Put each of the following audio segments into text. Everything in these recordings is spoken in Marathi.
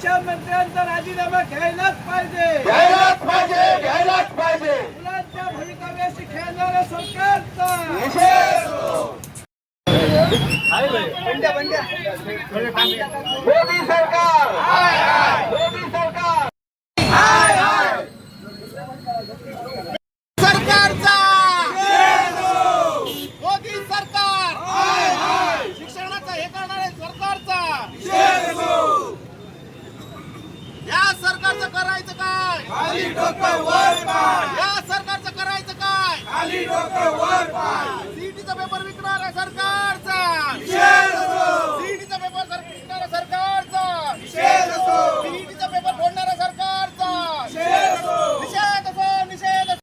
शिक्षण मंत्र्यांचा राजीनामा घ्यायलाच पाहिजे, मुलांच्या भवितव्याशी खेळणाऱ्या सरकारचा निषेध मोदी सरकार मोदी सरकार सरकारचा मोदी सरकार शिक्षणाचा हे करणारे सरकारचा या सरकारचं करायचं काय? खाली डोकं वर पाय, या सरकारचं करायचं काय? खाली डोकं वर पाय, सीईटीचा पेपर विकणाऱ्या सरकारचा निषेध असो, सीईटीचा पेपर विकणाऱ्या सरकारचा निषेध असो, सीईटीचा पेपर फोडणाऱ्या सरकारचा निषेध असो. निषेध असो निषेध असो.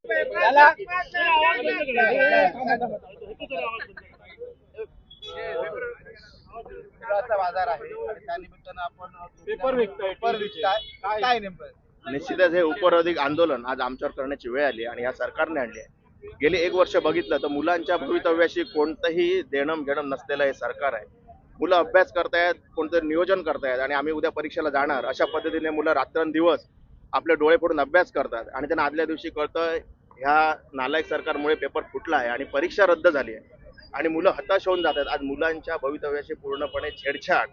बाजार आहे आणि त्या निमित्तानं आपण पेपर विकताय काय नेमकं? निश्चितच हे उपरोधिक आंदोलन आज आमच्यावर करण्याची वेळ आली आणि या सरकारने आणली आहे. गेली 1 वर्ष बघितलं तर मुलांच्या भवितव्याशी कोणतंही देणं घेणं नसलेलं हे सरकार आहे. मुलं अभ्यास करतायत, कोणतं नियोजन करतायत आणि आम्ही उद्या परीक्षेला जाणार अशा पद्धतीने मुलं रात्रंदिवस आपले डोळे फोडून अभ्यास करतात आणि त्यांना आदल्या दिवशी कळतं ह्या नालायक सरकारमुळे पेपर फुटला आहे आणि परीक्षा रद्द झाली आहे आणि मुलं हताश होऊन जातात. आज मुलांच्या भवितव्याशी पूर्णपणे छेडछाड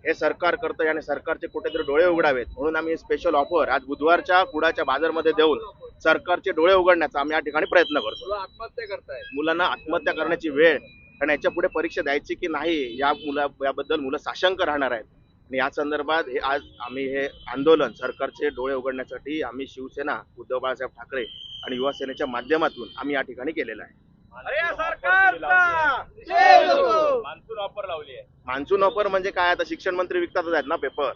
हे सरकार करतंय आणि सरकारचे कुठेतरी डोळे उघडावेत म्हणून आम्ही स्पेशल ऑफर आज बुधवारच्या कुडाच्या बाजारमध्ये देऊन सरकारचे डोळे उघडण्याचा आम्ही या ठिकाणी प्रयत्न करतो. आत्महत्या करताय मुलांना आत्महत्या करण्याची वेळ आणि याच्या पुढे परीक्षा द्यायची की नाही याबद्दल मुलं साशंक राहणार आहेत आणि या संदर्भात हे आज आम्ही हे आंदोलन सरकारचे डोळे उघडण्यासाठी आम्ही शिवसेना उद्धव बाळासाहेब ठाकरे आणि युवा सेनेच्या माध्यमातून आम्ही या ठिकाणी केलेलं आहे. मान्सून ऑफर म्हणजे काय? आता शिक्षण मंत्री विकतातच आहेत ना पेपर,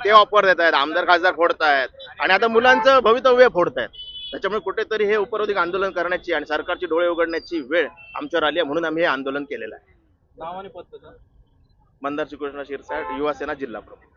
ते ऑफर देत आहेत, आमदार खासदार फोडतायत आणि आता मुलांचं भवितव्य फोडतायत. त्याच्यामुळे कुठेतरी हे उपरोधिक आंदोलन करण्याची आणि सरकारचे डोळे उघडण्याची वेळ आमच्यावर आली आहे म्हणून आम्ही हे आंदोलन केलेलं आहे. मंदार श्रीकृष्ण शिरसाट, युवा सेना जिल्हा प्रमुख.